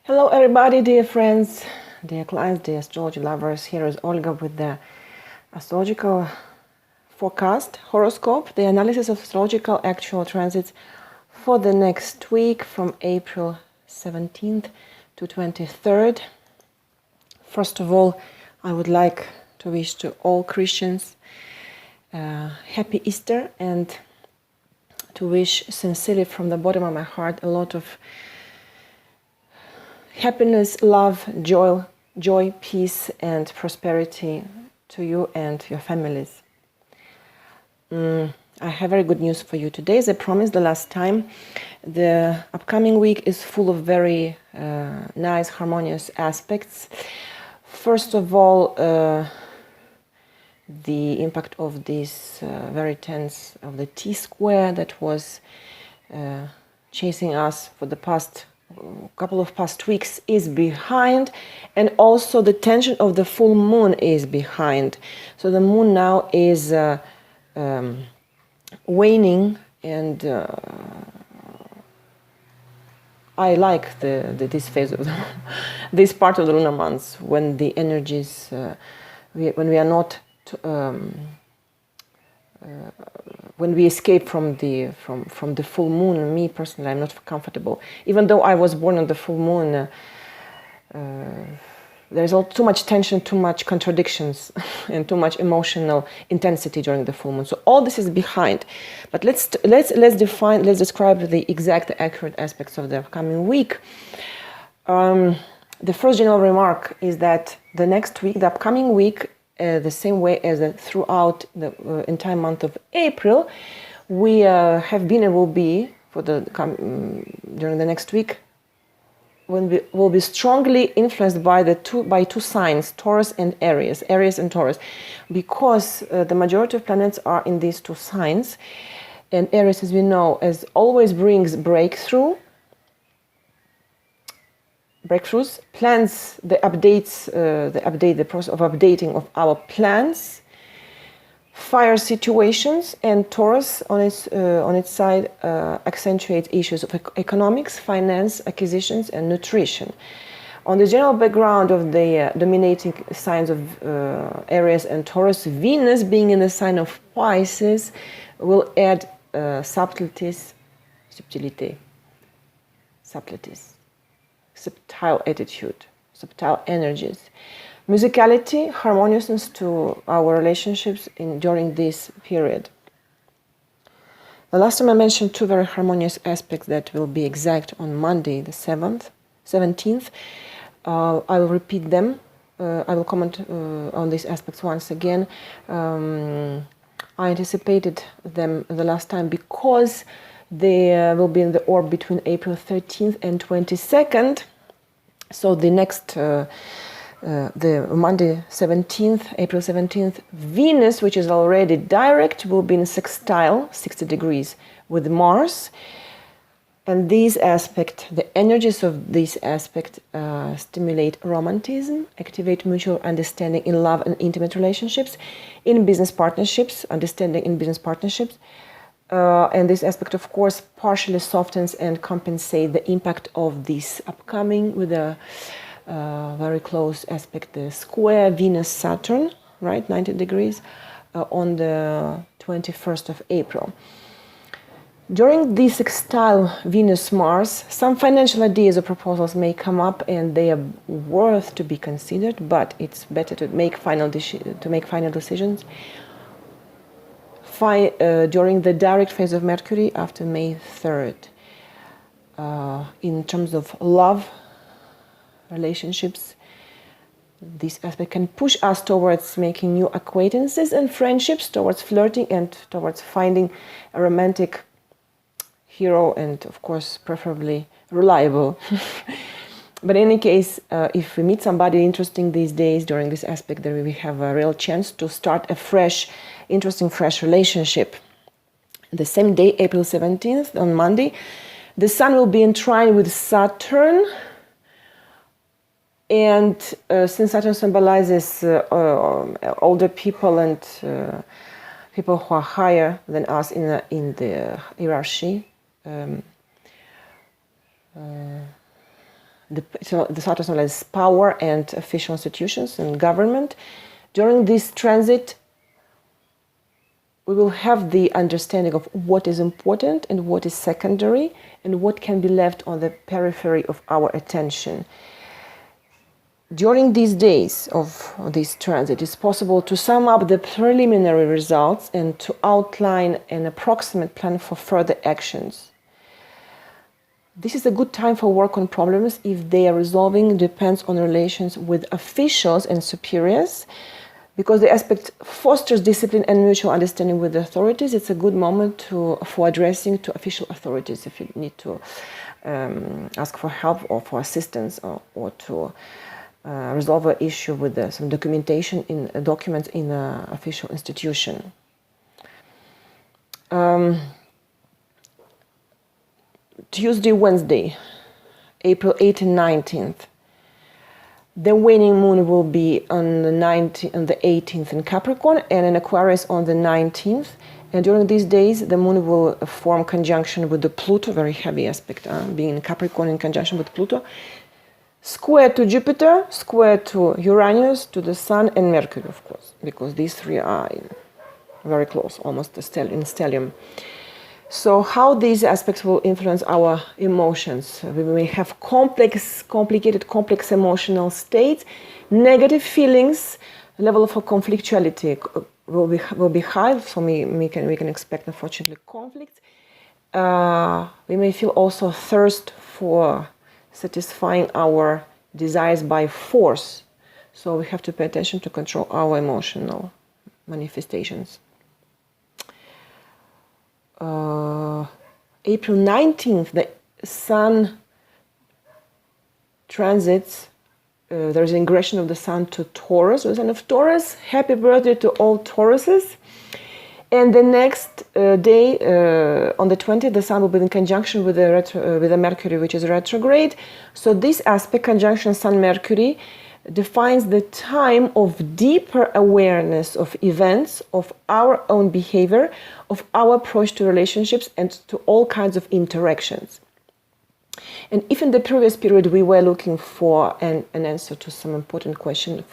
Hello everybody, dear friends, dear clients, dear astrology lovers. Here is Olga with the astrological forecast, horoscope, the analysis of astrological actual transits for the next week from April 17th to 23rd. First of all, I would like to wish to all Christians happy Easter and to wish sincerely from the bottom of my heart a lot of happiness, love, joy, peace, and prosperity to you and your families. I have very good news for you today. As I promised the last time, the upcoming week is full of very nice, harmonious aspects. First of all, the impact of this very tense of the T-square that was chasing us for the past couple of past weeks is behind, and also the tension of the full moon is behind. So the moon now is waning, and I like this phase of this part of the lunar months when the energies when we are not when we escape from the full moon. Me personally, I'm not comfortable. Even though I was born on the full moon, there's too much tension, too much contradictions, and too much emotional intensity during the full moon. So all this is behind. But let's describe the exact, accurate aspects of the upcoming week. The first general remark is that the next week, the upcoming week, the same way as throughout the entire month of April, we have been and will be for during the next week, when we will be strongly influenced by two signs, Taurus and Aries, because the majority of planets are in these two signs, and Aries, as we know, as always brings breakthroughs, plans, the process of updating of our plans, fire situations, and Taurus on its side accentuates issues of economics, finance, acquisitions, and nutrition. On the general background of the dominating signs of Aries and Taurus, Venus being in the sign of Pisces will add subtleties, subtile attitude, subtile energies, musicality, harmoniousness to our relationships during this period. The last time I mentioned two very harmonious aspects that will be exact on Monday, the 17th. I will repeat them. I will comment on these aspects once again. I anticipated them the last time because they will be in the orb between April 13th and 22nd. So the next, the Monday 17th, April 17th, Venus, which is already direct, will be in sextile, 60 degrees, with Mars. And these aspects, the energies of this aspect stimulate romanticism, activate mutual understanding in love and intimate relationships, in business partnerships, understanding in business partnerships. And this aspect, of course, partially softens and compensates the impact of this upcoming with a very close aspect, the square Venus-Saturn, right, 90 degrees, on the 21st of April. During this sextile Venus-Mars, some financial ideas or proposals may come up, and they are worth to be considered, but it's better to make final decisions during the direct phase of Mercury after May 3rd. In terms of love, relationships, this aspect can push us towards making new acquaintances and friendships, towards flirting and towards finding a romantic hero, and of course preferably reliable. But in any case, if we meet somebody interesting these days during this aspect, then we have a real chance to start a fresh, interesting, fresh relationship. The same day, April 17th, on Monday, the Sun will be in trine with Saturn. And since Saturn symbolizes older people and people who are higher than us in the hierarchy, So the Saturn symbolizes power and official institutions and government. During this transit, we will have the understanding of what is important and what is secondary and what can be left on the periphery of our attention. During these days of this transit, it's possible to sum up the preliminary results and to outline an approximate plan for further actions. This is a good time for work on problems if they are resolving depends on relations with officials and superiors. Because the aspect fosters discipline and mutual understanding with the authorities, it's a good moment for addressing to official authorities if you need to ask for help or for assistance or to resolve an issue with some documentation in documents in an official institution. Tuesday, Wednesday, April 8th and 19th. The waning moon will be on the 18th in Capricorn and in Aquarius on the 19th. And during these days, the moon will form conjunction with the Pluto, very heavy aspect, being in Capricorn in conjunction with Pluto. Square to Jupiter, square to Uranus, to the Sun and Mercury, of course, because these three are very close, almost in stellium. So how these aspects will influence our emotions? We may have complex emotional states, negative feelings, level of conflictuality will be high, so we can expect, unfortunately, conflicts. We may feel also thirst for satisfying our desires by force, so we have to pay attention to control our emotional manifestations. April 19th, the Sun transits, there's an ingression of the Sun to Taurus, the Sun of Taurus. Happy birthday to all Tauruses. And the next day, on the 20th, the Sun will be in conjunction with the Mercury, which is retrograde. So this aspect, conjunction Sun-Mercury, defines the time of deeper awareness of events, of our own behavior, of our approach to relationships and to all kinds of interactions. And if in the previous period we were looking for an answer to some important question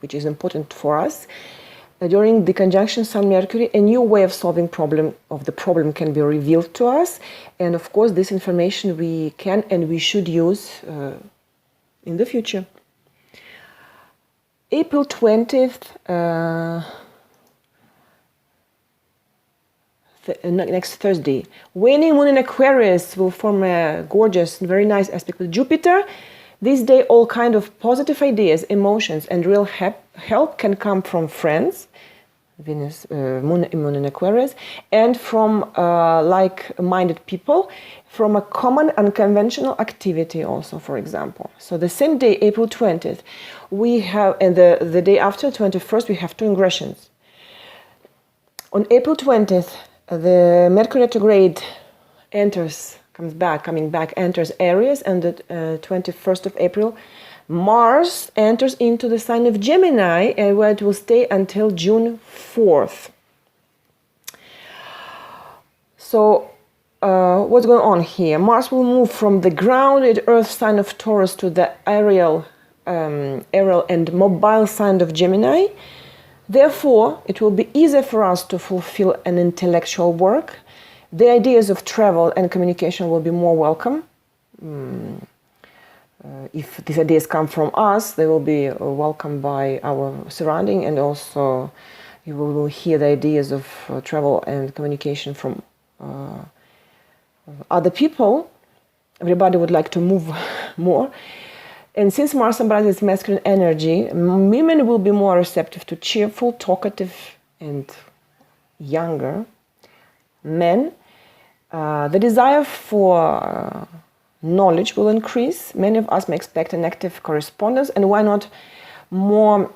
which is important for us, during the conjunction Sun-Mercury, a new way of solving the problem can be revealed to us. And of course, this information we can and we should use in the future. April 20th, next Thursday, waning moon in Aquarius will form a gorgeous and very nice aspect with Jupiter. This day, all kind of positive ideas, emotions, and real help can come from friends, Venus, moon in Aquarius, and from like-minded people, from a common unconventional activity also, for example. So the same day, April 20th, we have, and the day after, 21st, we have two ingressions. On April 20th, the Mercury retrograde coming back, enters Aries, and the 21st of April, Mars enters into the sign of Gemini, and where it will stay until June 4th. So, what's going on here? Mars will move from the grounded Earth sign of Taurus to the aerial and mobile sign of Gemini. Therefore, it will be easier for us to fulfill an intellectual work. The ideas of travel and communication will be more welcome. If these ideas come from us, they will be welcomed by our surrounding, and also you will hear the ideas of travel and communication from other people. Everybody would like to move more. And since Mars symbolizes masculine energy, women will be more receptive to cheerful, talkative, and younger men. The desire for knowledge will increase. Many of us may expect an active correspondence, and why not more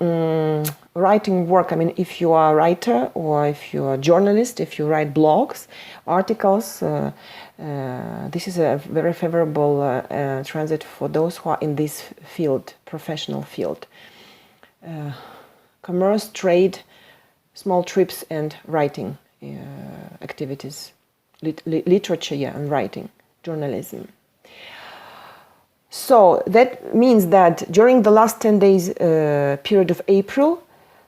writing work? I mean, if you are a writer or if you are a journalist, if you write blogs, articles, this is a very favorable transit for those who are in this field, professional field. Commerce, trade, small trips, and writing activities, literature, and writing, journalism. So that means that during the last 10 days period of April,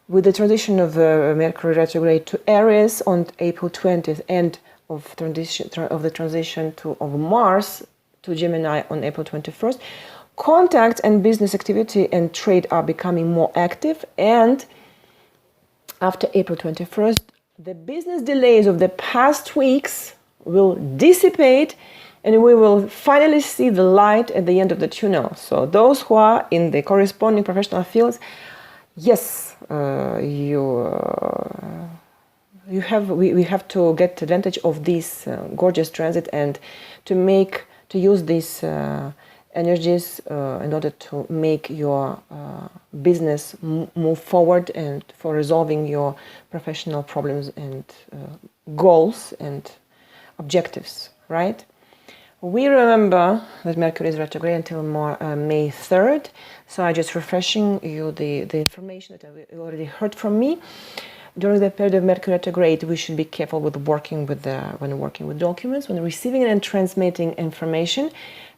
with the transition of Mercury retrograde to Aries on April 20th, and of the transition of Mars to Gemini on April 21st, contact and business activity and trade are becoming more active. And after April 21st, the business delays of the past weeks will dissipate, and we will finally see the light at the end of the tunnel. So those who are in the corresponding professional fields, yes, we have to get advantage of this gorgeous transit and to use these energies in order to make your business move forward and for resolving your professional problems and goals and objectives, right? We remember that Mercury is retrograde until May 3rd, so I'm just refreshing you the information that you already heard from me. During the period of Mercury retrograde, we should be careful with working with when working with documents, when receiving and transmitting information.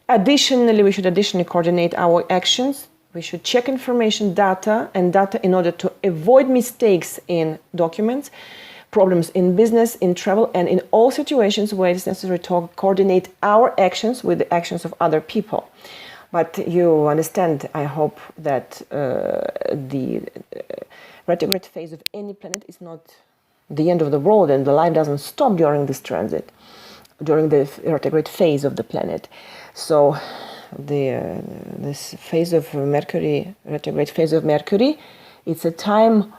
Additionally, we should coordinate our actions. We should check information, data in order to avoid mistakes in documents, problems in business, in travel, and in all situations where it's necessary to coordinate our actions with the actions of other people. But you understand, I hope, that the retrograde phase of any planet is not the end of the world, and the life doesn't stop during this transit, during the retrograde phase of the planet. So this phase of Mercury, retrograde phase of Mercury, it's a time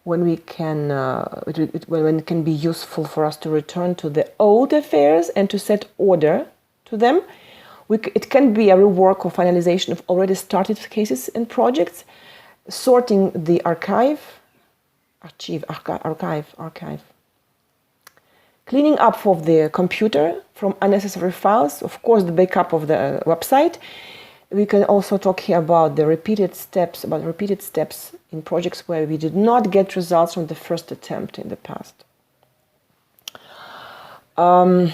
when we can when it can be useful for us to return to the old affairs and to set order to them. It can be a rework or finalization of already started cases and projects, sorting the archive, cleaning up of the computer from unnecessary files, of course the backup of the website. We can also talk here about the repeated steps in projects where we did not get results from the first attempt in the past. On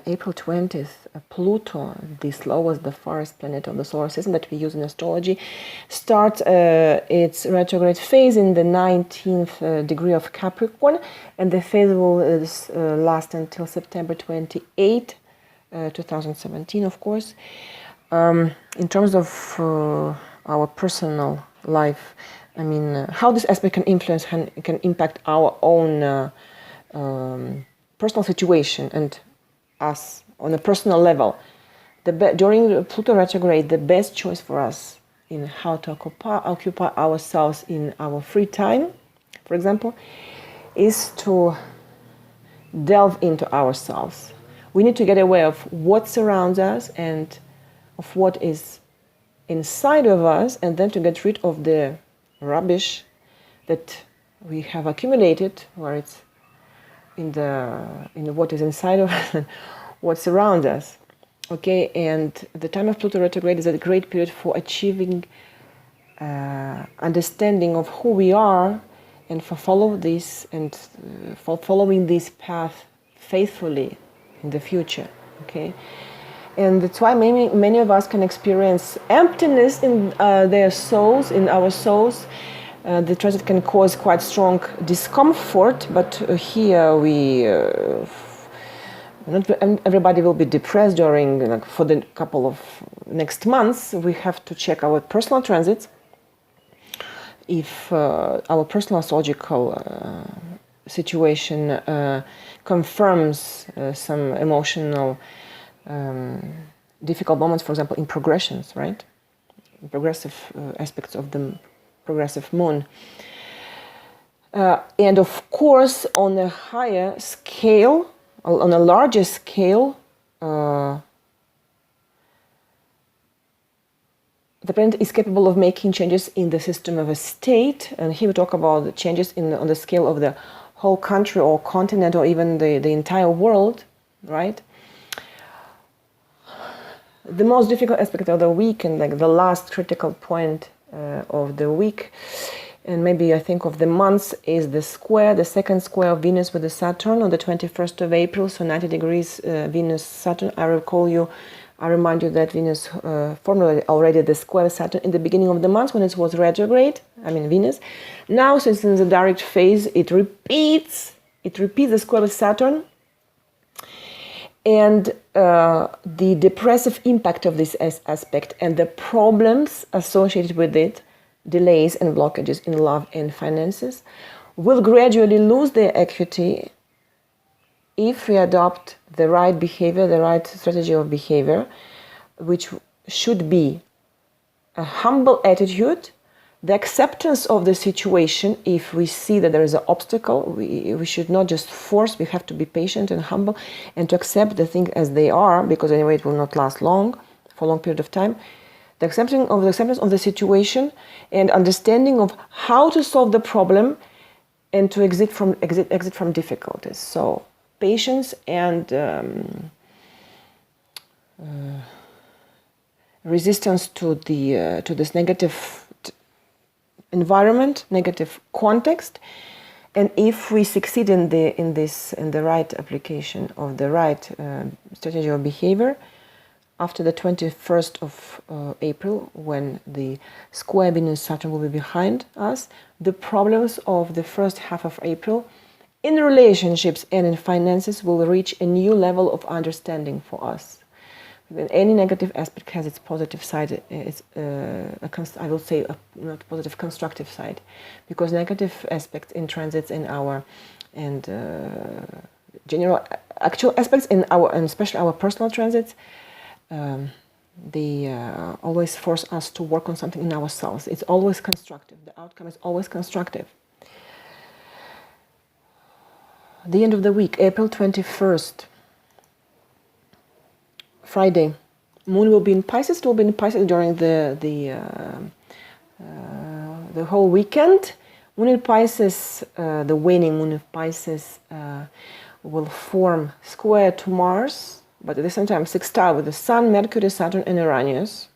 April 20th, Pluto, the slowest, the farthest planet of the solar system that we use in astrology, starts its retrograde phase in the 19th degree of Capricorn, and the phase will last until September 28, 2017, of course. In terms of our personal life, I mean, how this aspect can influence, can impact our own personal situation and us on a personal level. During Pluto retrograde, the best choice for us in how to occupy ourselves in our free time, for example, is to delve into ourselves. We need to get aware of what surrounds us and of what is inside of us, and then to get rid of the rubbish that we have accumulated, where it's in what is inside of us and what surrounds us. Okay, and the time of Pluto retrograde is a great period for achieving understanding of who we are, and for following this path faithfully in the future. Okay, and that's why many of us can experience emptiness in their souls, in our souls. The transit can cause quite strong discomfort, but here not everybody will be depressed during for the couple of next months. We have to check our personal transits. If our personal astrological situation confirms some emotional difficult moments, for example, in progressions, right? Progressive aspects of the progressive moon. And of course, on a higher scale, on a larger scale, the planet is capable of making changes in the system of a state. And here we talk about the changes on the scale of the whole country or continent, or even the entire world, right? The most difficult aspect of the week, and the last critical point of the week, and maybe I think of the months, is the square, the second square of Venus with the Saturn on the 21st of April, so 90 degrees Venus-Saturn. I remind you that Venus formed already the square Saturn in the beginning of the month when it was retrograde, Venus. Now, since in the direct phase, it repeats the square with Saturn, and the depressive impact of this aspect and the problems associated with it, delays and blockages in love and finances, will gradually lose their acuity if we adopt the right behavior, the right strategy of behavior, which should be a humble attitude, the acceptance of the situation. If we see that there is an obstacle, we should not just force, we have to be patient and humble and to accept the things as they are, because anyway it will not last long, for a long period of time. The acceptance of the situation and understanding of how to solve the problem and to exit from difficulties. So patience and resistance to this negative environment, negative context, and if we succeed in the right application of the right strategy of behavior, after the 21st of April, when the square Venus-Saturn will be behind us, the problems of the first half of April in relationships and in finances will reach a new level of understanding for us. Any negative aspect has its positive side, I will say not positive, constructive side, because negative aspects in transits in our, and general actual aspects in our, and especially our personal transits, they always force us to work on something in ourselves. It's always constructive. The outcome is always constructive. The end of the week, April 21st, Friday, Moon will be in Pisces. It will be in Pisces during the whole weekend. Moon in Pisces, the waning Moon of Pisces, will form square to Mars, but at the same time sextile with the Sun, Mercury, Saturn, and Uranus.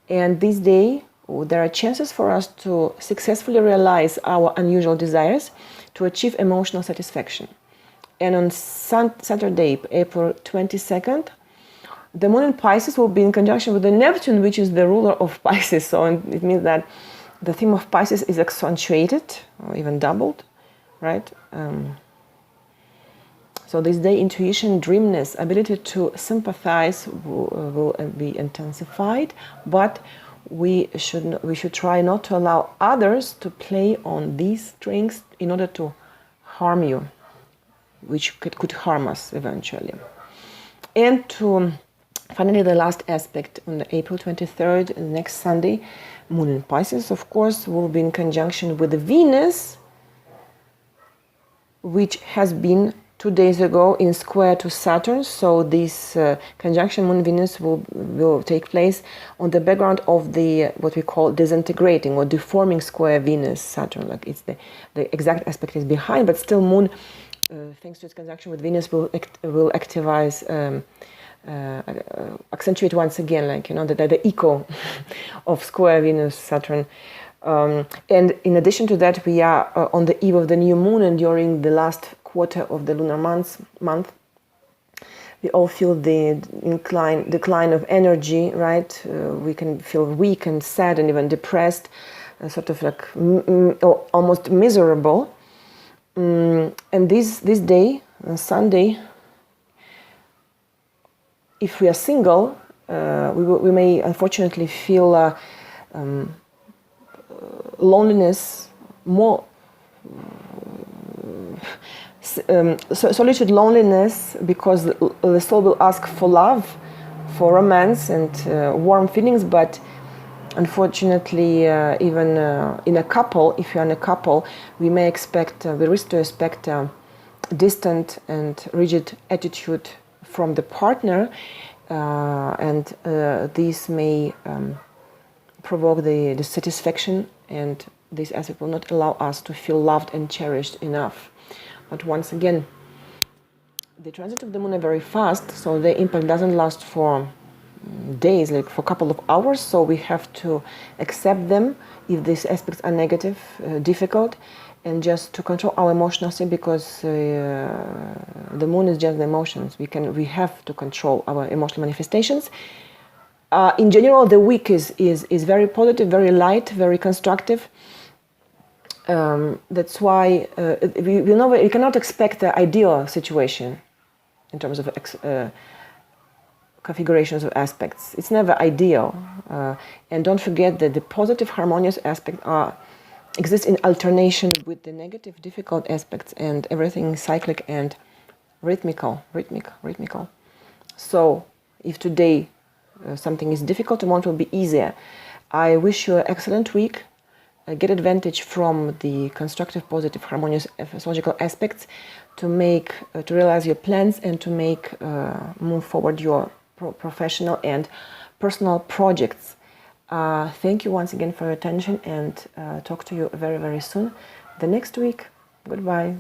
And this day, there are chances for us to successfully realize our unusual desires, to achieve emotional satisfaction. And on Saturday, April 22nd, the Moon in Pisces will be in conjunction with the Neptune, which is the ruler of Pisces. So it means that the theme of Pisces is accentuated, or even doubled, right? So this day, intuition, dreamness, ability to sympathize will be intensified, but we should try not to allow others to play on these strings in order to harm you, which could harm us eventually. And to finally, the last aspect on the April 23rd, next Sunday, Moon in Pisces, of course, will be in conjunction with the Venus, which has been 2 days ago in square to Saturn. So this conjunction Moon-Venus will take place on the background of the what we call disintegrating or deforming square Venus-Saturn. Like it's the exact aspect is behind, but still Moon, thanks to its conjunction with Venus, will activize. Accentuate once again, like the echo of square Venus-Saturn. And in addition to that, we are on the eve of the new moon, and during the last quarter of the lunar month, we all feel the decline of energy, right? We can feel weak and sad and even depressed, sort of like almost miserable. And this day, Sunday, if we are single, we may unfortunately feel loneliness, more solitude, loneliness, because the soul will ask for love, for romance and warm feelings. But unfortunately, even in a couple, if you're in a couple, we risk to expect a distant and rigid attitude from the partner, and this may provoke the dissatisfaction, and this aspect will not allow us to feel loved and cherished enough. But once again, the transit of the moon are very fast, so the impact doesn't last for days, like for a couple of hours, so we have to accept them if these aspects are negative, difficult, and just to control our emotional state, because the moon is just the emotions. We have to control our emotional manifestations. In general, the week is very positive, very light, very constructive. That's why we cannot expect the ideal situation in terms of configurations of aspects. It's never ideal. And don't forget that the positive harmonious aspects exist in alternation with the negative difficult aspects, and everything is cyclic and rhythmical. So if today something is difficult, tomorrow it will be easier. I wish you an excellent week. Get advantage from the constructive, positive, harmonious astrological aspects to realize your plans and to move forward your professional and personal projects. Thank you once again for your attention, and talk to you very, very soon. The next week. Goodbye.